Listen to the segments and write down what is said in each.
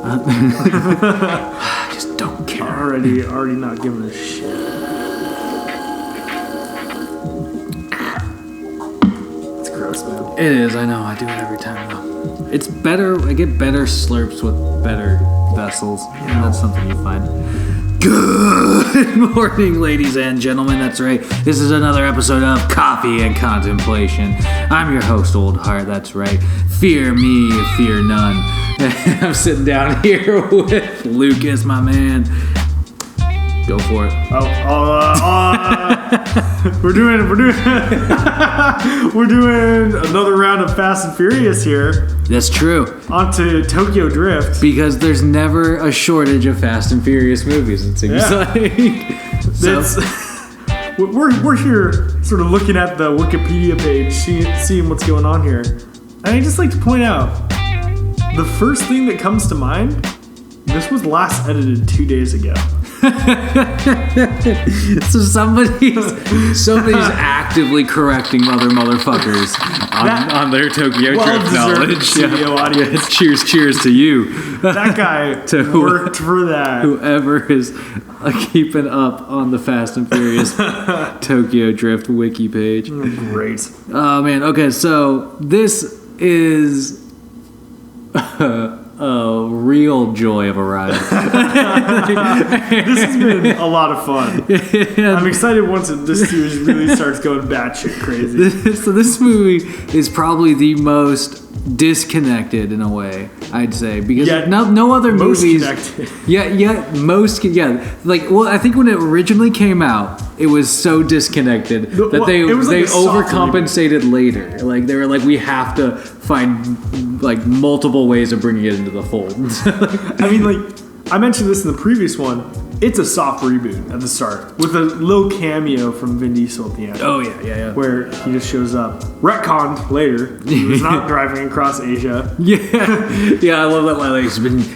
I just don't care. Already not giving a shit. It's gross, man. It is, I know. I do it every time, though. It's better. I get better slurps with better vessels. And that's something you find. Good morning, ladies and gentlemen. That's right. This is another episode of Coffee and Contemplation. I'm your host, Old Heart. That's right. Fear me, fear none. I'm sitting down here with Lucas, my man. Go for it. We're doing another round of Fast and Furious here. That's true. On to Tokyo Drift. Because there's never a shortage of Fast and Furious movies, it seems like. We're here sort of looking at the Wikipedia page, seeing what's going on here. And I just like to point out, the first thing that comes to mind, this was last edited 2 days ago. So somebody's actively correcting other motherfuckers on their Tokyo Drift knowledge. Studio audience. Cheers to you. That guy worked for that. Whoever is keeping up on the Fast and Furious Tokyo Drift wiki page. Great. Oh man. Okay, so this is a real joy of a ride. This has been a lot of fun. I'm excited once this series really starts going batshit crazy. So this movie is probably the most disconnected in a way, I'd say, because no other movies. Connected. I think when it originally came out, it was so disconnected that they overcompensated later. Like they were like, we have to find like multiple ways of bringing it into the fold. I mean, like I mentioned this in the previous one. It's a soft reboot at the start with a little cameo from Vin Diesel at the end. Oh yeah. Where he just shows up. Retconned later. He was not driving across Asia. Yeah. I love that line. Like,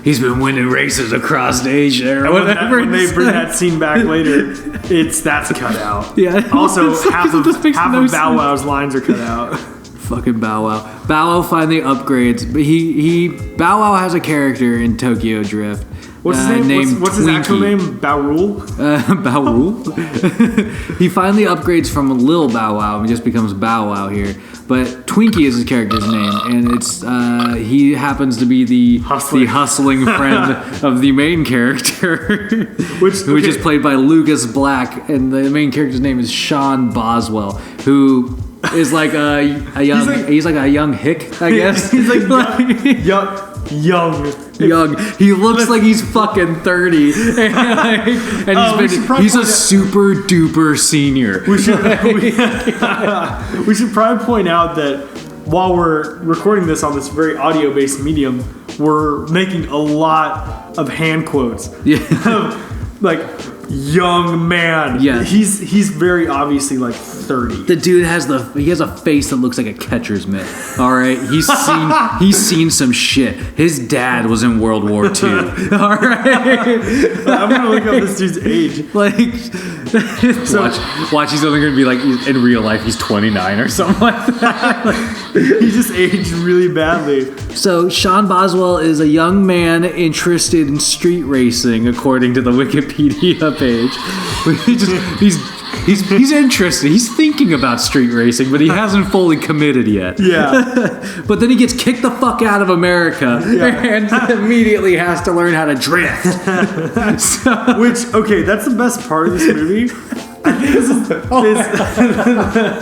he's been winning races across Asia or whatever. When they bring that scene back later, that's cut out. Yeah. Also, half of Bow Wow's lines are cut out. Fucking Bow Wow. Bow Wow finally upgrades, but Bow Wow has a character in Tokyo Drift. What's his name? What's his actual name? Bow Rule? Bow Rule? He finally upgrades from Lil Bow Wow and just becomes Bow Wow here. But Twinkie is his character's name, and it's he happens to be the hustling friend of the main character, which is played by Lucas Black, and the main character's name is Sean Boswell, who is like a young hick, I guess. He's like young. He looks like he's fucking 30, and he's a super duper senior. We should probably point out that while we're recording this on this very audio-based medium, we're making a lot of hand quotes. Yeah. Like young man. Yeah. He's very obviously like 30. The dude has a face that looks like a catcher's mitt. All right, he's seen some shit. His dad was in World War II. All right, I'm gonna look up this dude's age. Like, watch. He's only gonna be like in real life. He's 29 or something like that. He just aged really badly. So Sean Boswell is a young man interested in street racing, according to the Wikipedia page. He's interested. He's thinking about street racing, but he hasn't fully committed yet. Yeah. But then he gets kicked the fuck out of America and immediately has to learn how to drift. That's the best part of this movie. I think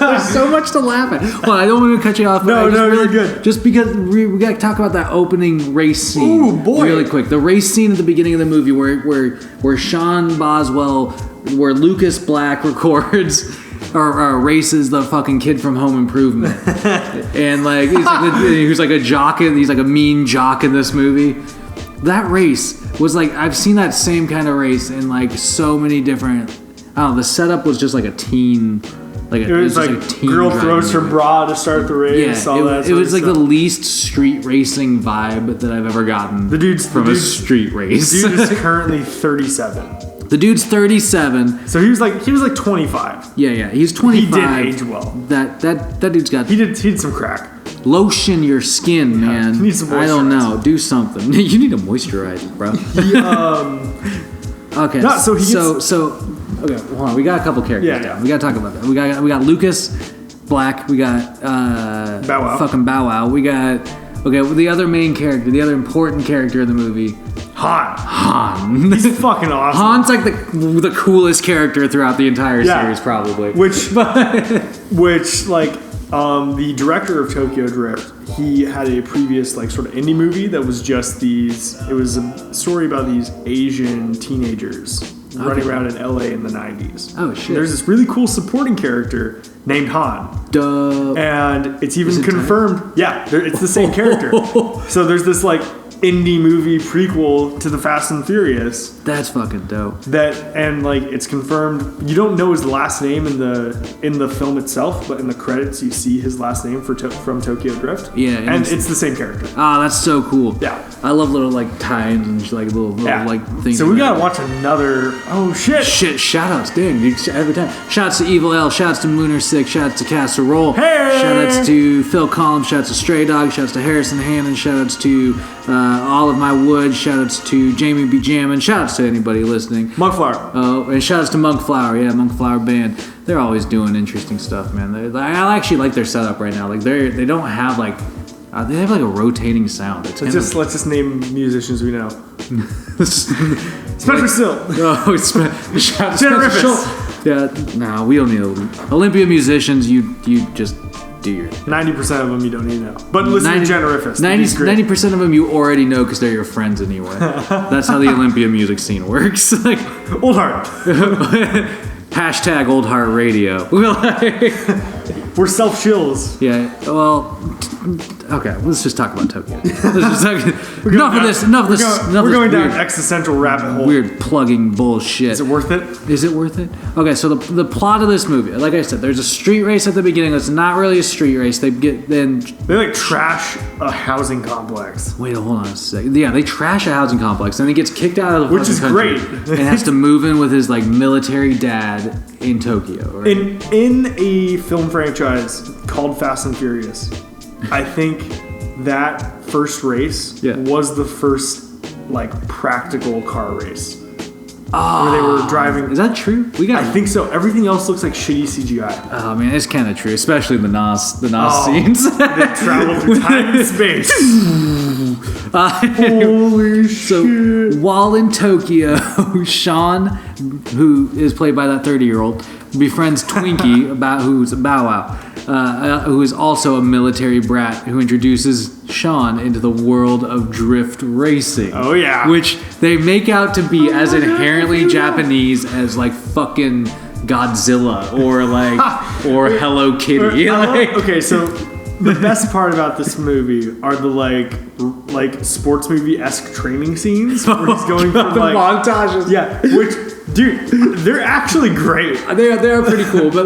there's so much to laugh at. Well, I don't want to cut you off. No, you're good. Just because we got to talk about that opening race scene. Ooh, boy. Really quick. The race scene at the beginning of the movie where Sean Boswell, where Lucas Black records or races the fucking kid from Home Improvement. And like he's like a jock, he's like a mean jock in this movie. That race was like, I've seen that same kind of race in like so many different, I don't know, the setup was just like a teen, it was like a girl throws her bra to start the race. Yeah, it was like the least street racing vibe that I've ever gotten from a street race. The dude is currently 37. The dude's 37. So he was like 25. Yeah, he's 25. He did age well. That dude's got. He did some crack. lotion your skin, man. You need some I don't moisturizer. know. Do something. You need to moisturize, bro. Okay. No, so he gets- okay, hold on. We got a couple characters Yeah, down. yeah. We got to talk about that. We got Lucas Black. We got Bow Wow. fucking Bow Wow. We got the other main character, the other important character in the movie, Han. He's fucking awesome. Han's like the coolest character throughout the entire series, probably. Which like the director of Tokyo Drift, he had a previous like sort of indie movie that was just it was a story about these Asian teenagers running around in LA in the 90s. Oh shit. There's this really cool supporting character named Han. Duh. And it's even Is it confirmed. Yeah, it's the same character. So there's this like indie movie prequel to the Fast and Furious That's fucking dope. and like it's confirmed. You don't know his last name in the film itself, but in the credits you see his last name from Tokyo Drift. Yeah, and it's the same character. Ah, that's so cool. Yeah. I love little like tie-ins and like little like things. So we gotta watch another. Oh shit! Shit, shoutouts, dang, dude, every time. Shoutouts to Evil L, shoutouts to Mooner Sick, shoutouts to Casserole, Hey! shoutouts to Phil Collins, shoutouts to Stray Dog, shoutouts to Harrison Hannon, shoutouts to All of My Wood, shoutouts to Jamie B. Jammin, shoutouts to anybody listening. Monkflower. Oh, and shoutouts to Monk Flower, Monk Flower Band. They're always doing interesting stuff, man. I actually like their setup right now. Like they don't have like they have like a rotating sound. It's Let's just name musicians we know. Spencer Still. Oh, it's shout Jennifer Schultz. Yeah, nah, we don't need Olympia musicians. You just do your 90% of them you don't need to know. But listen to Jenna Riffis. 90% of them you already know because they're your friends anyway. That's how the Olympia music scene works. Like Old Heart. hashtag Old Heart Radio. We're self-shills. Yeah. Well. Okay. Let's just talk about Tokyo. Let's just talk, enough of this. We're going down an existential rabbit hole. Weird plugging bullshit. Is it worth it? Is it worth it? Okay, so the plot of this movie, like I said, there's a street race at the beginning. It's not really a street race. They They like trash a housing complex. wait, hold on a second. Yeah, they trash a housing complex, and he gets kicked out of the Which is country great. and has to move in with his like military dad in Tokyo. Right? In a film franchise called Fast and Furious, I think that first race was the first like practical car race. Where they were driving. Is that true? I think so. Everything else looks like shitty CGI. Oh man, it's kind of true, especially the Nas scenes. They travel through time and space. Holy shit. So while in Tokyo, Sean, who is played by that 30-year-old, befriends Twinkie, who's a Bow Wow, who is also a military brat, who introduces Sean into the world of drift racing. Oh yeah. Which they make out to be as inherently Japanese as like fucking Godzilla or Hello Kitty. Okay, so the best part about this movie are the like sports movie-esque training scenes where he's going through the like montages. Yeah, which dude, they're actually great. They are pretty cool, but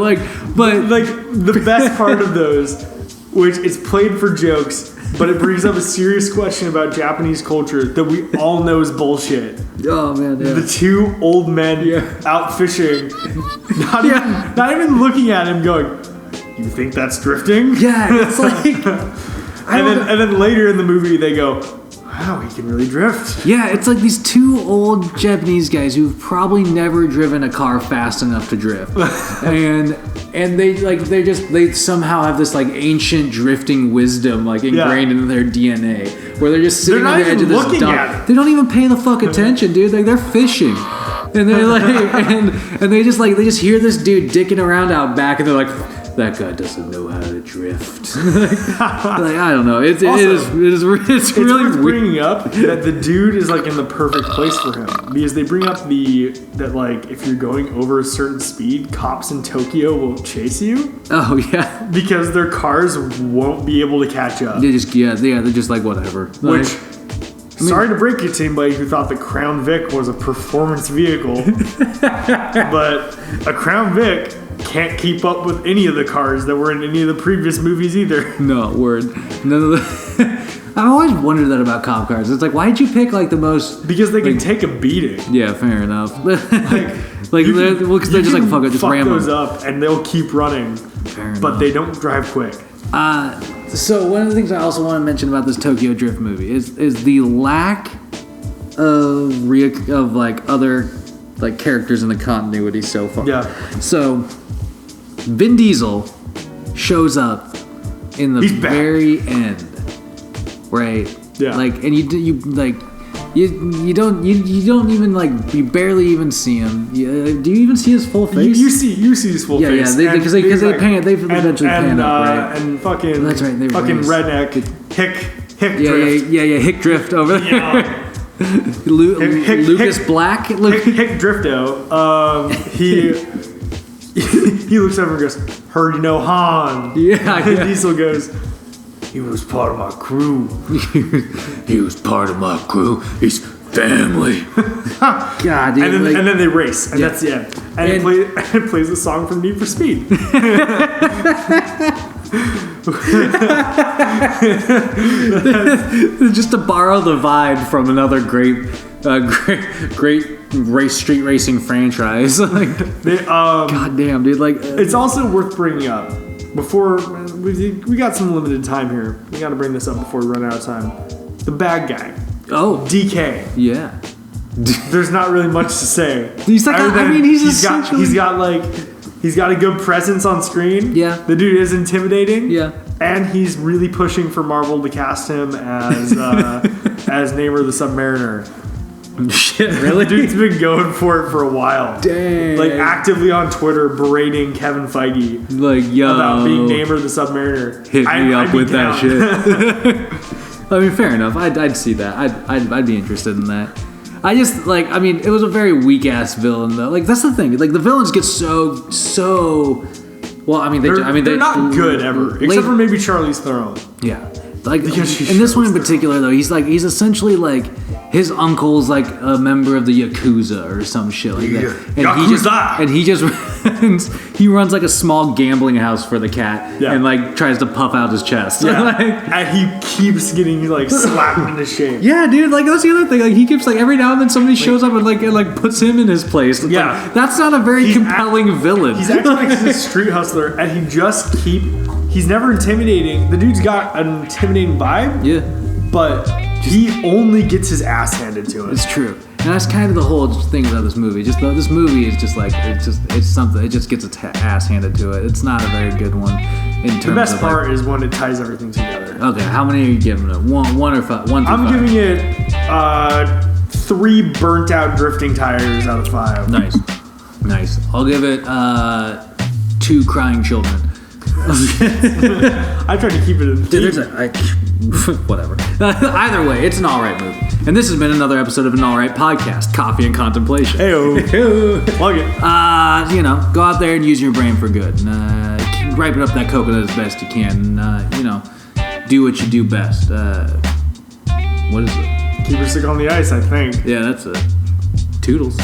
the best part of those, which is played for jokes, but it brings up a serious question about Japanese culture that we all know is bullshit. Oh man, yeah. The two old men out fishing, not even looking at him, going, "You think that's drifting?" Yeah, it's like, and then later in the movie they go, "Wow, he can really drift." Yeah, it's like these two old Japanese guys who've probably never driven a car fast enough to drift, and they somehow have this like ancient drifting wisdom like ingrained into their DNA, where they're just sitting on the edge of this dock. They don't even pay the fuck attention, dude. Like they're fishing. And they're like, and they just hear this dude dicking around out back, and they're like, that guy doesn't know how to drift. I don't know. It's really worth weird. bringing up that the dude is like in the perfect place for him, because they bring up that like if you're going over a certain speed, cops in Tokyo will chase you. Oh yeah, because their cars won't be able to catch up. They're just like whatever. Which. Sorry to break it to anybody who thought the Crown Vic was a performance vehicle, but a Crown Vic can't keep up with any of the cars that were in any of the previous movies either. No, word. None of the... I've always wondered that about cop cars. It's like, why did you pick like the most... Because they can take a beating. Yeah, fair enough. They're just like, fuck it, just ram them. Fuck those up and they'll keep running. Fair but enough. they don't drive quick. So one of the things I also want to mention about this Tokyo Drift movie is the lack of like other like characters in the continuity so far. Yeah. So Vin Diesel shows up in the very end, right? Yeah. Like, and you don't even like, you barely even see him. Do you even see his full face? You see his full face. Yeah, because they eventually pan up, right? And fucking that's right, they fucking race. redneck Hick Drift. Yeah, Hick Drift over there. Yeah. Lucas Black. Hick Drifto. He looks over and goes, "Heard you know Han." Yeah. Diesel goes, "He was part of my crew." He was part of my crew. He's family. God, dude, and then they race, and that's the end. And it plays the song from Need for Speed. Just to borrow the vibe from another great street racing franchise. Like, God damn, dude. Like, it's also worth bringing up before we got some limited time here. We got to bring this up before we run out of time. The bad guy. Oh, DK. Yeah. There's not really much to say. He's like, he's got a good presence on screen. Yeah. The dude is intimidating. Yeah. And he's really pushing for Marvel to cast him as as Namor the Submariner. Shit, really? The dude's been going for it for a while. Dang. Like, actively on Twitter berating Kevin Feige. Like, yo. About being Namor the Submariner. Hit me up with that shit. I mean, fair enough. I'd see that. I'd be interested in that. I just, like, I mean, it was a very weak-ass villain, though. Like, that's the thing. Like, the villains get so... Well, I mean, they're not good ever. Except for maybe Charlize Theron. Yeah. Like, in this one in particular, though, he's essentially, like, his uncle's, like, a member of the Yakuza or some shit like that. And he just he runs, like, a small gambling house for the cat and, like, tries to puff out his chest. Yeah. Like, and he keeps getting, like, slapped into shape. Yeah, dude, like, that's the other thing. Like, he keeps, like, every now and then somebody shows up and, like puts him in his place. It's like, that's not a very compelling villain. He's acting like he's a street hustler, and he's never intimidating. The dude's got an intimidating vibe. Yeah. But he only gets his ass handed to him. It's true. And that's kind of the whole thing about this movie. This movie is just like, it's something, it just gets its ass handed to it. It's not a very good one in terms of... The best part is when it ties everything together. Okay, how many are you giving it? One or five? 1 through 5? I'm giving it 3 burnt out drifting tires out of 5. Nice. I'll give it 2 crying children. I tried to keep it in. Dude, whatever. Either way, it's an alright movie. And this has been another episode of an alright podcast, Coffee and Contemplation. Heyo. Plug it. You know, go out there and use your brain for good. Ripen up that coconut as best you can. You know, do what you do best. What is it? Keep your stick on the ice, I think. Yeah, that's it. Toodles.